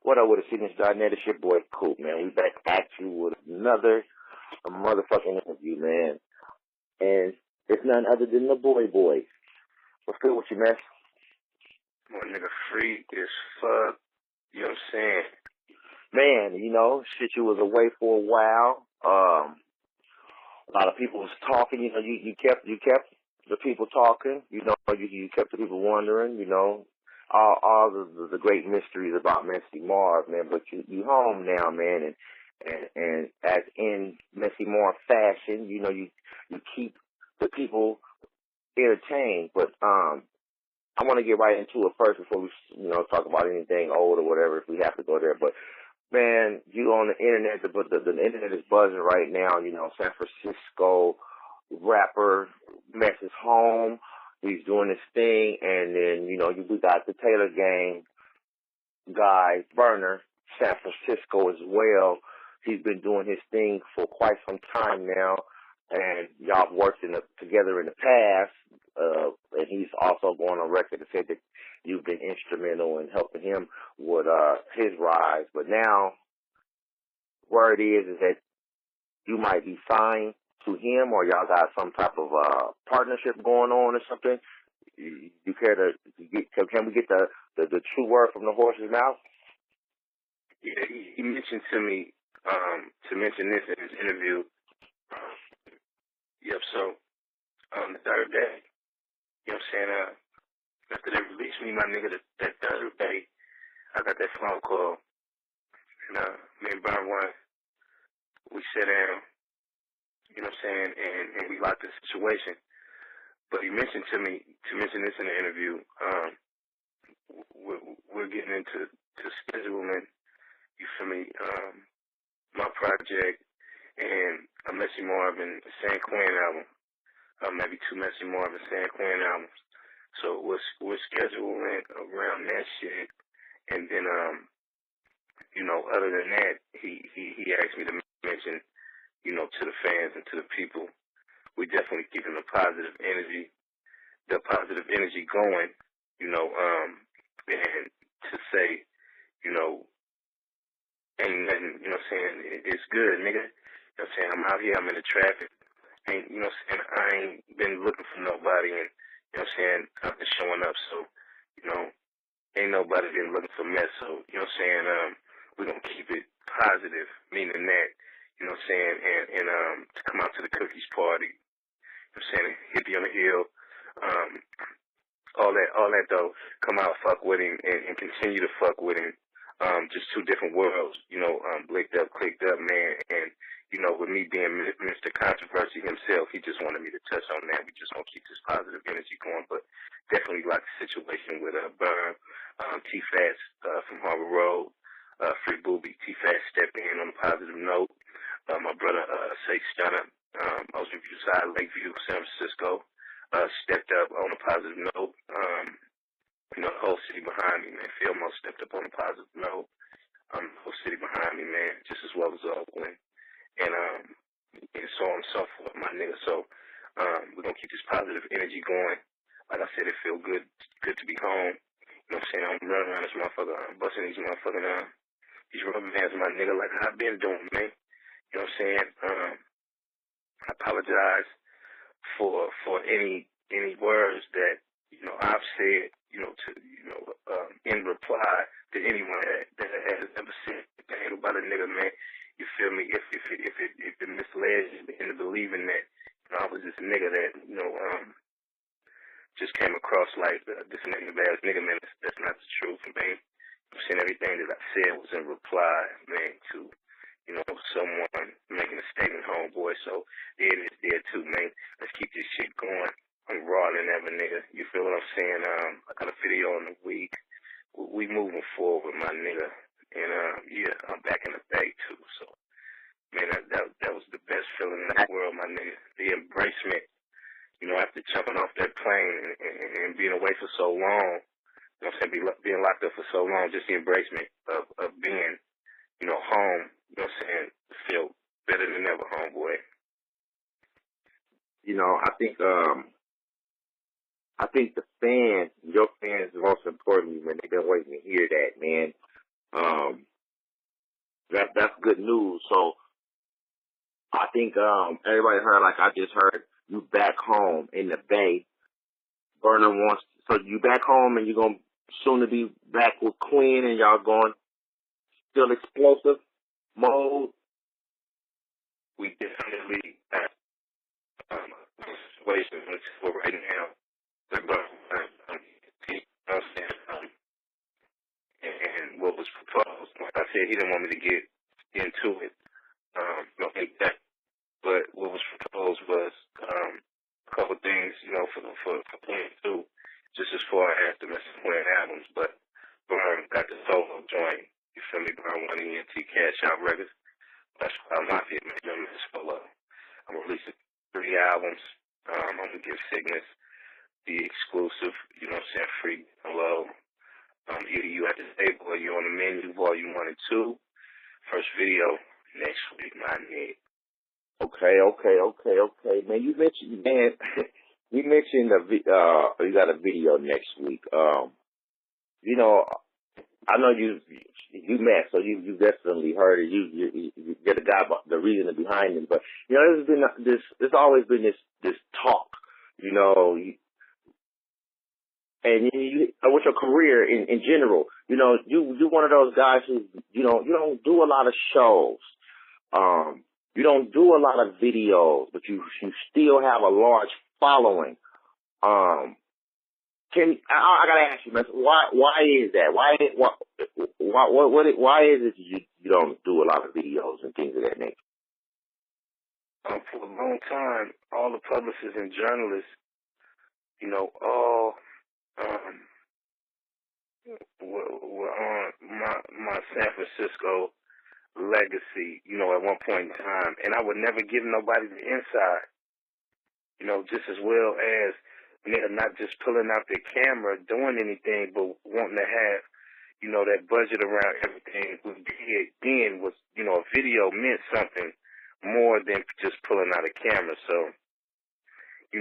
What up with the Siccnessnet? It's your boy Coop, man. We back at you with another motherfucking interview, man. And it's none other than the boy. What's good with you, man? My nigga free as fuck. You know what I'm saying? Man, shit, you was away for a while. A lot of people was talking, you kept the people talking, you kept the people wondering, all the great mysteries about Messy Marv, man, but you home now, man, and as in Messy Marv fashion, you keep the people entertained, but I want to get right into it first before we, talk about anything old or whatever, if we have to go there, but man, you on the internet, but the internet is buzzing right now, San Francisco rapper messes home. He's doing his thing, and then, we got the Taylor gang guy, Berner, San Francisco as well. He's been doing his thing for quite some time now, and y'all have worked together in the past, and he's also going on record to say that you've been instrumental in helping him with his rise. But now, word is that you might be signed to him, or y'all got some type of partnership going on or something. You care to can we get the true word from the horse's mouth? Yeah, he mentioned to me to mention this in his interview. Yep. So the third day, you know what I'm saying? After they released me, my nigga, that third day, I got that phone call, and me and Berner, we sat down, you know what I'm saying, and we locked the situation. But he mentioned to me to mention this in the interview. We're getting into scheduling. You feel me? My project and a Messy Marv and San Quinn album, maybe two Messy Marv and San Quinn albums. So we're scheduling around that shit, and then other than that, he asked me to mention, to the fans and to the people, we definitely keeping the positive energy going, and to say, ain't nothing, it's good, nigga. I'm out here, I'm in the traffic. I ain't been looking for nobody, and, I've been showing up, so, ain't nobody been looking for mess, so, we're gonna keep it positive, meaning that, and to come out to the cookies party, hippie on the hill, all that though, come out, fuck with him, and continue to fuck with him. Just two different worlds, blicked up, clicked up, man, and, with me being Mr. Controversy himself, he just wanted me to touch on that. We just gonna keep this positive energy going, but definitely like the situation with Berner, T-Fats from Harbor Road, Free Booby, T-Fats stepped in on a positive note. My brother, Siccness, Ocean View Side, Lakeview, San Francisco, stepped up on a positive note. The whole city behind me, man. Fillmore stepped up on a positive note. The whole city behind me, man, just as well as Oakland. And so on and so forth, my nigga. So we're going to keep this positive energy going. Like I said, it feel good to be home. You know what I'm saying? I'm running around this motherfucker, I'm busting these motherfucking, these rubber bands, my nigga, like I've been doing, man. You know what I'm saying? I apologize for any words that, I've said, in reply to anyone that has ever said anything about a nigga, man. You feel me? If it misled you into believing that, I was this nigga that, just came across like this negative ass nigga, man, that's not the truth, man. I'm saying everything that I said was in reply, man, to, someone making a statement, homeboy. So it is there too, man. Let's keep this shit going. I'm raw than ever, nigga. You feel what I'm saying? I got a video in the week. We moving forward, my nigga. And yeah, I'm back in the bag too. So, man, that was the best feeling in the world, my nigga. The embracement, after jumping off that plane and being away for so long. You know what I'm saying? Being locked up for so long, just the embracement of being, home. You know what I'm saying? Feel better than ever, homeboy. I think the fans, your fans, most importantly, man, they've been waiting to hear that, man. good news. So I think everybody heard, like I just heard, you back home in the Bay. Berner wants, so you back home and you're going to soon to be back with Queen and y'all going still explosive mode. We definitely have situations right now. And what was proposed, like I said, he didn't want me to get into it, but what was proposed was a couple of things, for playing too, just as far as the Mr. Quinn albums, but Berner got the solo joint, you feel me, Berner won the ENT Cash Out Records. That's why I'm not here, man. Solo. I'm releasing 3 albums. I'm gonna give Siccness the exclusive, free hello. Either you at the table or you on the menu, volume 1 and 2. First video next week, my nigga. Okay. Man, you mentioned, you got a video next week. I know you met, so you definitely heard it. You get a guy about the reason behind it, but there's always been this talk, and with your career in general, you one of those guys who you don't do a lot of shows, you don't do a lot of videos, but you still have a large following. I gotta ask you, man, why is that? Why is it you don't do a lot of videos and things of that nature? For a long time, all the publicists and journalists, all were on my San Francisco legacy, at one point in time, and I would never give nobody the inside, just as well as not just pulling out their camera, doing anything, but wanting to have, that budget around everything. Then was, a video meant something more than just pulling out a camera. So, I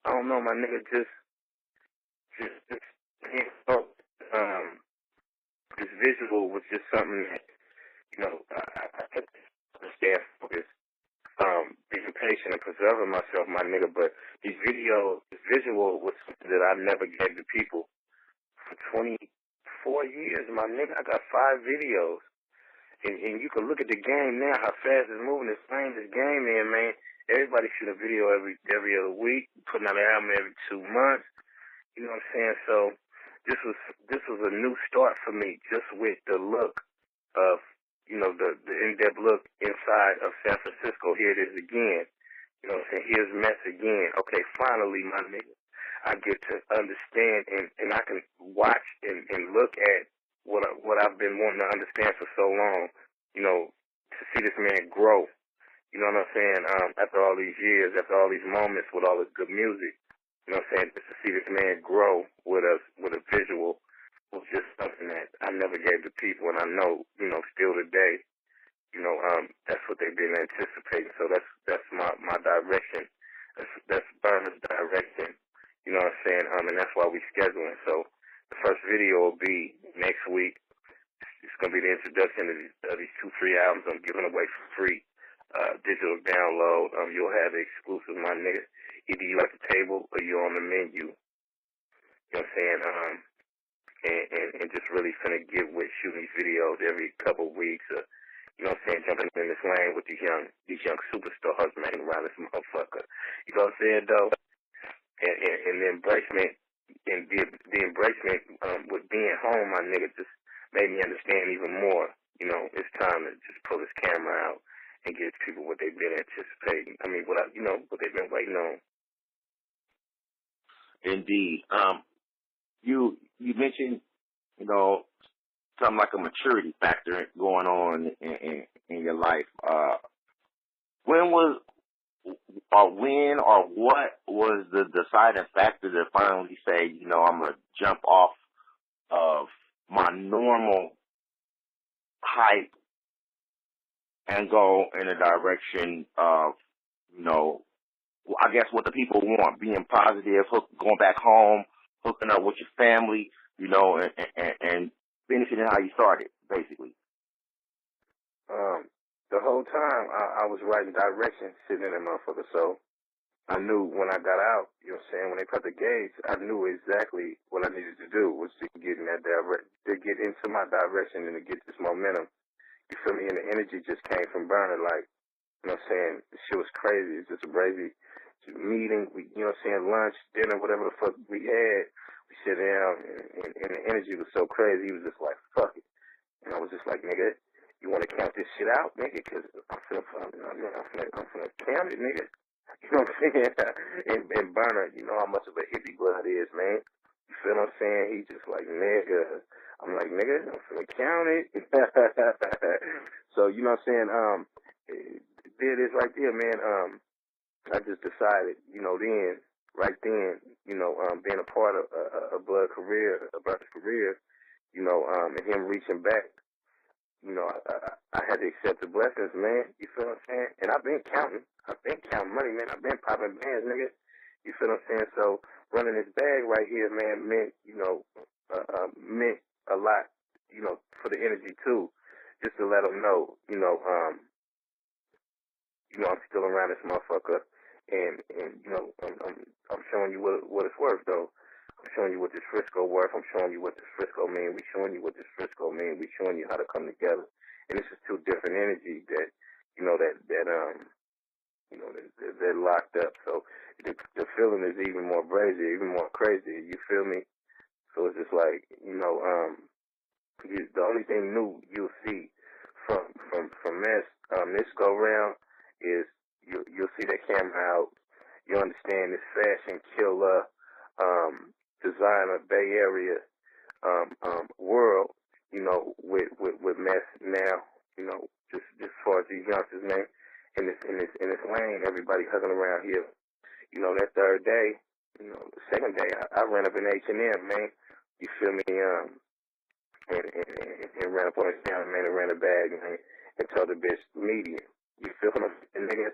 don't know, my nigga, this visual was just something that, I had to stay focused, being patient and preserving myself, my nigga, but this visual was something that I never gave to people for 24 years, my nigga. I got 5 videos. And you can look at the game now, how fast it's moving, this game in, man. Everybody shoot a video every other week, putting out an album every 2 months. You know what I'm saying? So this was a new start for me, just with the look of, the in-depth look inside of San Francisco. Here it is again. You know what I'm saying? Here's Mess again. Okay, finally, my nigga, I get to understand and I can watch and look at what I've been wanting to understand for so long, to see this man grow. You know what I'm saying? After all these years, after all these moments with all this good music, you know what I'm saying? Just to see this man grow with a visual was just something that I never gave to people, and I know, still today, that's what they've been anticipating. So that's my direction. That's Berner's direction. You know what I'm saying? And that's why we scheduling. So the first video will be next week. It's gonna be the introduction of these 2-3 albums I'm giving away for free. Digital download. You'll have the exclusive, my nigga. Either you at the table or you're on the menu. You know what I'm saying? And just really finna get with shooting these videos every couple of weeks. You know what I'm saying? Jumping in this lane with these young superstars, man, around this motherfucker. You know what I'm saying, though? And the embracement, and the embracement with being home, my nigga, just made me understand even more. It's time to just pull this camera out and give people what they've been anticipating. I mean, what they've been waiting on. Indeed. You mentioned, something like a maturity factor going on in your life. When or what was the deciding factor to finally say, I'm going to jump off of my normal hype and go in a direction of, I guess what the people want, being positive, going back home, hooking up with your family, and finishing it how you started, basically? the whole time I was writing directions, sitting in that motherfucker. So I knew when I got out, you know what I'm saying, when they cut the gates, I knew exactly what I needed to do was to get in that to get into my direction and to get this momentum. You feel me? And the energy just came from Berner, like, you know what I'm saying? The shit was crazy. It's just a crazy meeting. We, you know what I'm saying? Lunch, dinner, whatever the fuck we had. We sit down, and the energy was so crazy. He was just like, fuck it. And I was just like, nigga, you want to count this shit out, nigga? Because I'm finna count it, nigga. You know what I'm saying? And Berner, you know how much of a hippie blood is, man. You feel what I'm saying? He just like, nigga. I'm like, nigga, I'm finna count it. So, you know what I'm saying? There it is right there, man. I just decided, you know, right then, you know, being a part of a Blood's career, you know, and him reaching back, you know, I had to accept the blessings, man. You feel what I'm saying? And I've been counting money, man. I've been popping bands, nigga. You feel what I'm saying? So running this bag right here, man, meant, you know, meant a lot, you know, for the energy too, just to let them know, I'm still around this motherfucker, and you know, I'm showing you what it's worth, though. I'm showing you what this Frisco worth. I'm showing you what this Frisco mean. We showing you what this Frisco mean. We showing you how to come together. And this is two different energies that, you know, they're locked up. So the feeling is even more brazier, even more crazy. You feel me? So it's just like, you know, the only thing new you'll see from this go round is you'll see that camera out. You understand this fashion killer, designer Bay Area world, you know, with mess now, you know, just as far as these youngsters, man, in this lane, everybody hugging around here. You know, that third day, you know, the second day, I ran up in H&M, man. You feel me? And ran up on a down, man, and ran a bag, man, and told the bitch medium. You feel what I'm saying, nigga?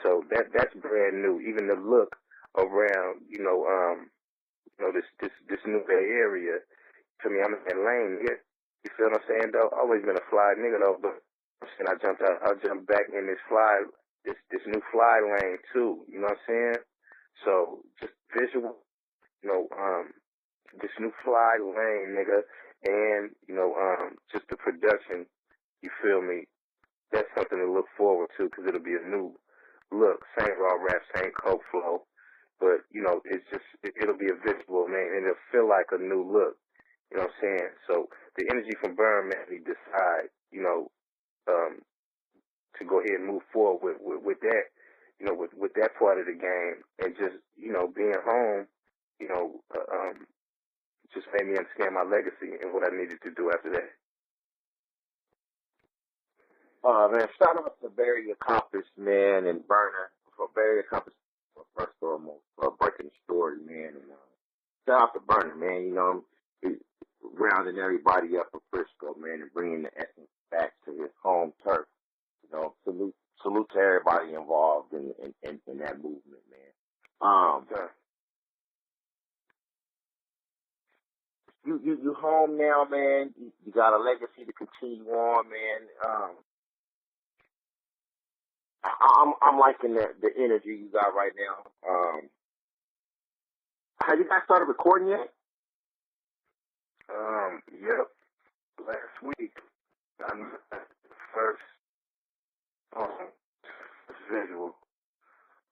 So that's brand new. Even the look around, this new Bay Area. To me, I'm in that lane, nigga. You feel what I'm saying, though? Always been a fly nigga, though, but I jumped back in this new fly lane too. You know what I'm saying? So just visual, this new fly lane, nigga, and just the production. You feel me? That's something to look forward to because it'll be a new look. Same raw rap, same coke flow, but it'll be a visual, man, and it'll feel like a new look. You know what I'm saying? So the energy from Burn made me decide, to go ahead and move forward with that, with that part of the game, and just, being home, just made me understand my legacy and what I needed to do after that. Man, shout out to very accomplished man and Berner for very accomplished first foremost for breaking the story, man. And shout out to Berner, man. He's rounding everybody up in Frisco, man, and bringing the essence back to his home turf. Salute to everybody involved in that movement, man. You home now, man. You got a legacy to continue on, man. I'm liking the energy you got right now. Have you guys started recording yet? Yep. Last week, I made the first visual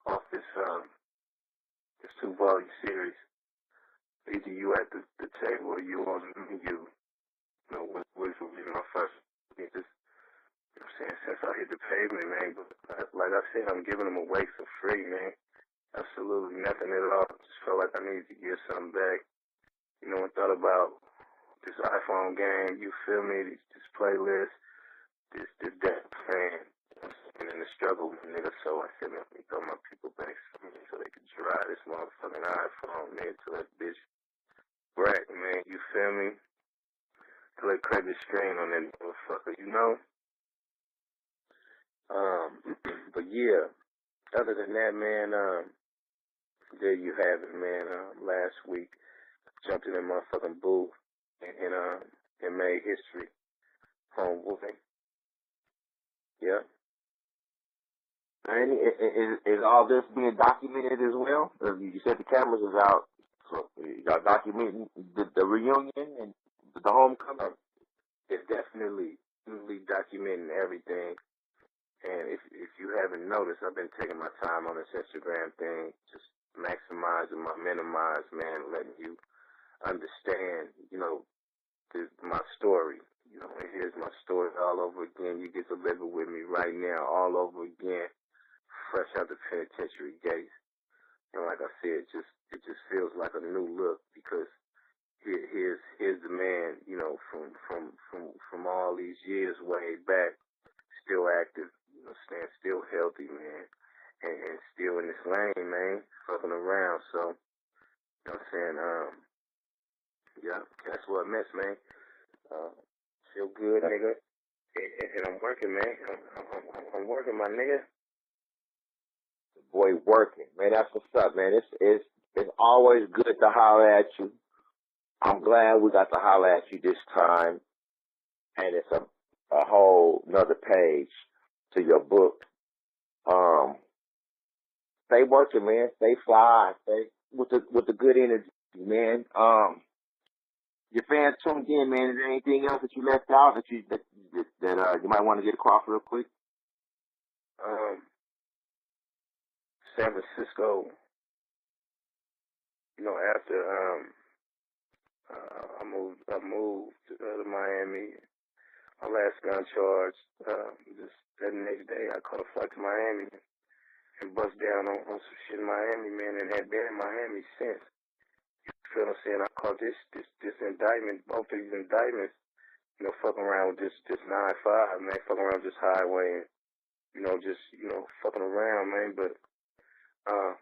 off this 2-volume series. Either you at the table or you on the menu. Which will be my first. Since I hit the pavement, man. But like I said, I'm giving them away for free, man. Absolutely nothing at all. Just felt like I needed to give something back. And thought about this iPhone game. You feel me? This playlist, this that fan, and in the struggle, nigga. So I said, let me throw my people back so they could try this motherfucking iPhone, man, till that bitch crack, man. You feel me? Till they crack the strain on that motherfucker, But yeah, other than that, man, there you have it, man. Last week, jumped in that motherfucking booth and made history. Homeboy. Yeah. And is all this being documented as well? You said the cameras is out, so y'all documenting the reunion and the homecoming? It's definitely documenting everything. And if you haven't noticed, I've been taking my time on this Instagram thing, just maximizing my minimize, man, letting you understand, my story. And here's my story all over again. You get to live it with me right now, all over again, fresh out the penitentiary gates. And like I said, it just feels like a new look because here's the man, from all these years way back, still active, still healthy, man, and still in this lane, man, fucking around. So, you know what I'm saying? Yeah, that's what I miss, man. Feel good, nigga. And I'm working, man. I'm working, my nigga. Boy, working, man. That's what's up, man. It's always good to holler at you. I'm glad we got to holler at you this time, and it's a whole another page to your book. Stay working, man. Stay fly. Stay with the good energy, man. Your fans tuned in, man. Is there anything else that you left out that you might want to get across real quick? San Francisco. After I moved to Miami. My last gun charge. Just that next day, I caught a flight to Miami and bust down on some shit in Miami, man, and had been in Miami since. You feel what I'm saying? I caught this indictment, both of these indictments. Fucking around with this 9-5, man, fucking around with this highway, and just fucking around, man. But I'm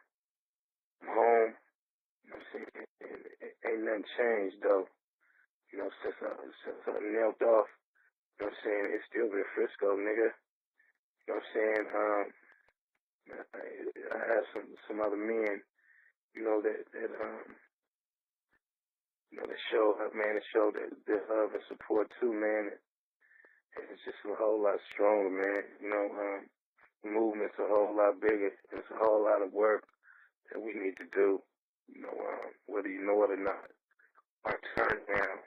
home. You know what I'm saying? Ain't nothing changed though. Since I nailed off. You know what I'm saying? It's still been Frisco, nigga. You know what I'm saying? I have some other men, that show up, man, that show that love and support too, man. And it's just a whole lot stronger, man. The movement's a whole lot bigger. It's a whole lot of work that we need to do. Whether you know it or not. Our turn now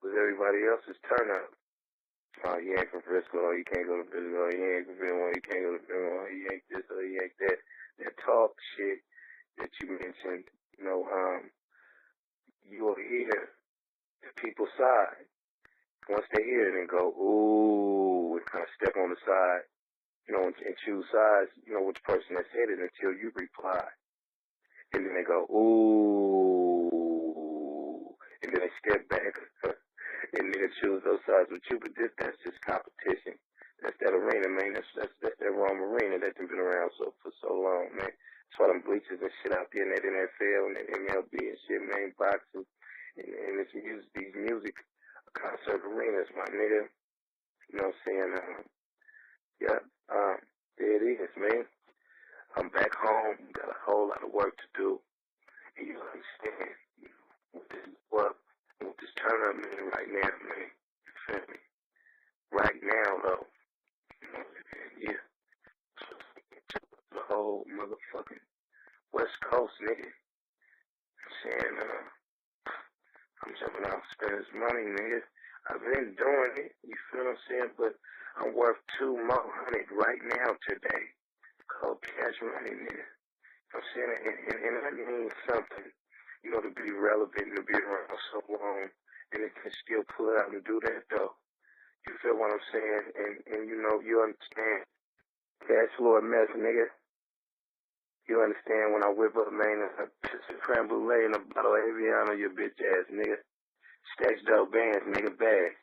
was everybody else's turn up. Oh, you ain't from Frisco, or you can't go to Frisco, or you ain't from Frisco, you can't go to Frisco, or you ain't this, or you ain't that. That talk shit that you mentioned, you'll hear the people's side. Once they hear it and go, ooh, and kind of step on the side, and choose sides, which person that said it until you reply. And then they go, ooh, and then they step back and then choose those sides with you. But that's just competition. That's that arena, man. That's that Rome arena that's been around for so long, man. That's why them bleachers and shit out there in that NFL and that MLB and shit, man, boxing and this music, these music concert arenas, my nigga. You know what I'm saying? Yeah, there it is, man. I'm back home, got a whole lot of work to do. And you understand, with this work, with this turn up, man, right now, man. You feel me? Right now, though. Yeah. The whole motherfucking West Coast, nigga. I'm saying, I'm jumping out and spending this money, nigga. I've been doing it, you feel what I'm saying? But I'm worth $200 more right now today. Cold cash money, nigga. I'm saying, and that means something, to be relevant and to be around so long, and it can still pull out and do that, though. You feel what I'm saying? And you understand. Cash floor mess, nigga. You understand when I whip up, man, a piece of creme brulee and a bottle of Avion on your bitch ass, nigga. Stacks dope bands, nigga, bad.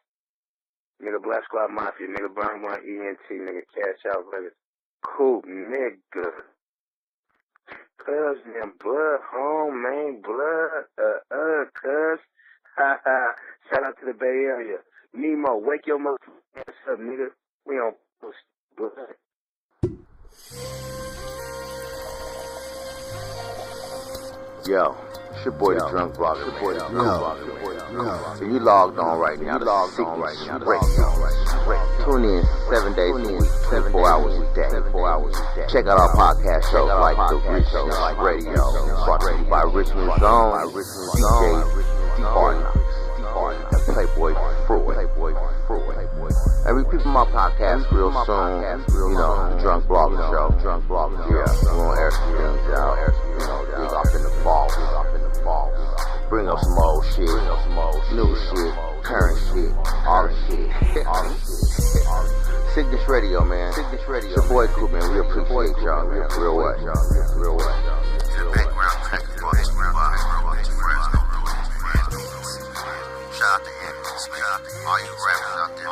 Nigga, Black Squad Mafia, nigga, Burn One ENT, nigga, Cash Out Records. Cool, nigga. Cuz, man, blood, home, man, blood, cuz. Ha ha. Shout out to the Bay Area. Nemo, wake your motherfucking ass up, nigga. We on blood. Yo, It's your boy, the drunk blogger, man. So you logged on right now to Siccness Radio. Tune in 7 days a week, 24 hours a day. Check out our podcast shows like the Siccness Radio, brought to you by Richmond's Zone, DJ Berner, and Playboy Fruit. And we people my podcast real soon. You know, the Drunk Blogger Show. Yeah, we're gonna air some things out. You know, dig off in the fall. Bring up some old shit, new shit, current shit, all the shit. Siccness Radio, man. It's your boy Cool, man. We appreciate y'all, man. Real what? Shout out to Andy. All you rappers out there,